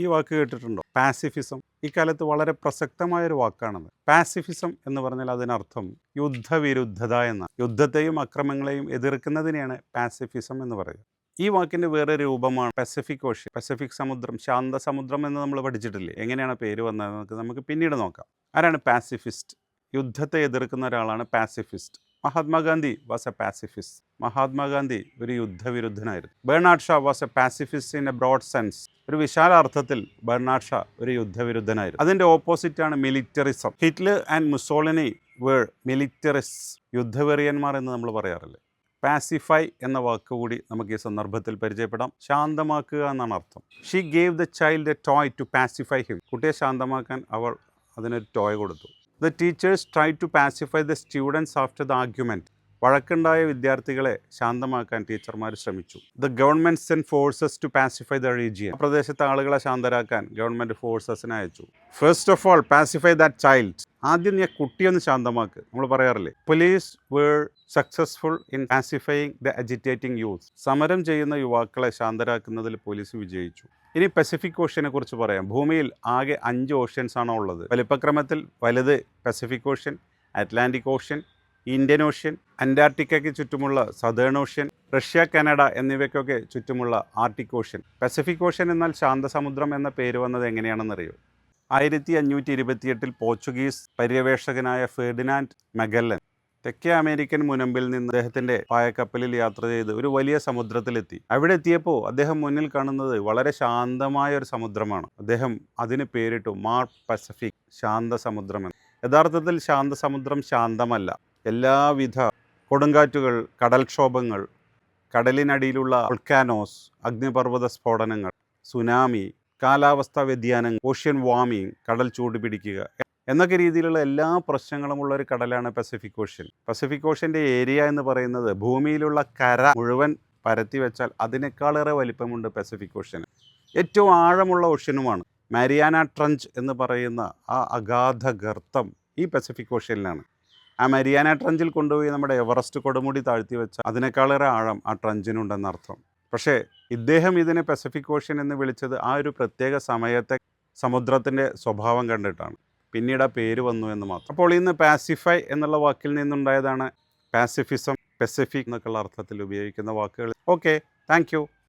ഈ വാക്ക് കേട്ടിട്ടുണ്ടോ? പാസിഫിസം. ഇക്കാലത്ത് വളരെ പ്രസക്തമായൊരു വാക്കാണത്. പാസിഫിസം എന്ന് പറഞ്ഞാൽ അതിനർത്ഥം യുദ്ധവിരുദ്ധത എന്നാണ്. യുദ്ധത്തെയും അക്രമങ്ങളെയും എതിർക്കുന്നതിനെയാണ് പാസിഫിസം എന്ന് പറയുന്നത്. ഈ വാക്കിൻ്റെ വേറെ രൂപമാണ് പസഫിക് ഓഷ്യൻ. പസഫിക് സമുദ്രം, ശാന്തസമുദ്രം എന്ന് നമ്മൾ പഠിച്ചിട്ടില്ലേ? എങ്ങനെയാണ് പേര് വന്നത് നമുക്ക് പിന്നീട് നോക്കാം. ആരാണ് പാസിഫിസ്റ്റ്? യുദ്ധത്തെ എതിർക്കുന്ന ഒരാളാണ് pacifist. Mahatma Gandhi was a pacifist. Mahatma Gandhi ഒരു യുദ്ധവിരുദ്ധനായിരുന്നു. Bernard Shaw was a pacifist in a broad sense. ഒരു വിശാല അർത്ഥത്തിൽ ബെർണാഡ് ഷാ ഒരു യുദ്ധവിരുദ്ധനായിരുന്നു. അതിൻ്റെ ഓപ്പോസിറ്റാണ് militarism. Hitler and Mussolini were militarist. യുദ്ധവെറിയന്മാർ എന്ന് നമ്മൾ പറയാറില്ലേ? പാസിഫൈ എന്ന വാക്കുകൂടി നമുക്ക് ഈ സന്ദർഭത്തിൽ പരിചയപ്പെടാം. ശാന്തമാക്കുക എന്നാണ് അർത്ഥം. She gave the child a toy to pacify him. കുട്ടിയെ ശാന്തമാക്കാൻ അവൾ അതിനൊരു ടോയ് കൊടുത്തു. The teachers try to pacify the students after the argument. വഴക്കുണ്ടായ വിദ്യാർത്ഥികളെ ശാന്തമാക്കാൻ ടീച്ചർമാർ ശ്രമിച്ചു. The government send forces to pacify the region. പ്രദേശത്തെ ആളുകളെ ശാന്തരാക്കാൻ ഗവൺമെൻറ് ഫോഴ്സസിനെ അയച്ചു. First of all pacify that child. ആദ്യം നീ കുട്ടിയൊന്ന് ശാന്തമാക്ക്. നമ്മൾ പറയാറില്ലേ? Police were successful in pacifying the agitating youth. സമരം ചെയ്യുന്ന യുവാക്കളെ ശാന്തരാക്കുന്നതിൽ പോലീസ് വിജയിച്ചു. ഇനി പസഫിക് ഓഷ്യനെ കുറിച്ച് പറയാം. ഭൂമിയിൽ ആകെ 5 ഓഷ്യൻസ് ആണോ ഉള്ളത്. വലിപ്പക്രമത്തിൽ വലുത് Pacific Ocean, Atlantic Ocean, Indian Ocean, അന്റാർട്ടിക്കയ്ക്ക് ചുറ്റുമുള്ള സതേൺ ഓഷ്യൻ, റഷ്യ, കാനഡ എന്നിവയ്ക്കൊക്കെ ചുറ്റുമുള്ള ആർട്ടിക് ഓഷ്യൻ. പസഫിക് ഓഷ്യൻ എന്നാൽ ശാന്തസമുദ്രം എന്ന പേര് വന്നത് എങ്ങനെയാണെന്നറിയോ? 1528 പോർച്ചുഗീസ് പര്യവേഷകനായ ഫെർഡിനാൻഡ് മഗല്ലൻ തെക്കേ അമേരിക്കൻ മുനമ്പിൽ നിന്ന് അദ്ദേഹത്തിൻ്റെ പായക്കപ്പലിൽ യാത്ര ചെയ്ത് ഒരു വലിയ സമുദ്രത്തിലെത്തി. അവിടെ എത്തിയപ്പോൾ അദ്ദേഹം മുന്നിൽ കാണുന്നത് വളരെ ശാന്തമായ ഒരു സമുദ്രമാണ്. അദ്ദേഹം അതിന് പേരിട്ടു മാർ പസഫിക്, ശാന്തസമുദ്രം. യഥാർത്ഥത്തിൽ ശാന്തസമുദ്രം ശാന്തമല്ല. എല്ലാവിധ കൊടുങ്കാറ്റുകൾ, കടൽക്ഷോഭങ്ങൾ, കടലിനടിയിലുള്ള വോൾക്കാനോസ്, അഗ്നിപർവ്വത സ്ഫോടനങ്ങൾ, സുനാമി, കാലാവസ്ഥാ വ്യതിയാനങ്ങൾ, ഓഷ്യൻ വാർമിംഗ്, കടൽ ചൂടുപിടിക്കുക എന്നൊക്കെ രീതിയിലുള്ള എല്ലാ പ്രശ്നങ്ങളുമുള്ള ഒരു കടലാണ് പസഫിക് ഓഷ്യൻ. പസഫിക് ഓഷ്യൻ്റെ ഏരിയ എന്ന് പറയുന്നത് ഭൂമിയിലുള്ള കര മുഴുവൻ പരത്തി വെച്ചാൽ അതിനേക്കാളേറെ വലിപ്പമുണ്ട് പസഫിക് ഓഷ്യന്. ഏറ്റവും ആഴമുള്ള ഓഷ്യനുമാണ്. മാരിയാന ട്രഞ്ച് എന്ന് പറയുന്ന ആ അഗാധ ഗർത്തം ഈ പസഫിക് ഓഷ്യനിലാണ്. ആ മരിയാന ട്രഞ്ചിൽ കൊണ്ടുപോയി നമ്മുടെ എവറസ്റ്റ് കൊടുമുടി താഴ്ത്തി വെച്ചാൽ അതിനേക്കാളേറെ ആഴം ആ ട്രഞ്ചിനുണ്ടെന്നർത്ഥം. പക്ഷേ ഇദ്ദേഹം ഇതിനെ പസഫിക് ഓഷ്യൻ എന്ന് വിളിച്ചത് ആ ഒരു പ്രത്യേക സമയത്തെ സമുദ്രത്തിൻ്റെ സ്വഭാവം കണ്ടിട്ടാണ്. പിന്നീട് ആ പേര് വന്നു എന്ന് മാത്രം. അപ്പോൾ ഇന്ന് പാസിഫൈ എന്നുള്ള വാക്കിൽ നിന്നുണ്ടായതാണ് പാസിഫിസം, പസഫിക് എന്നൊക്കെയുള്ള അർത്ഥത്തിൽ ഉപയോഗിക്കുന്ന വാക്കുകൾ. Okay, thank you.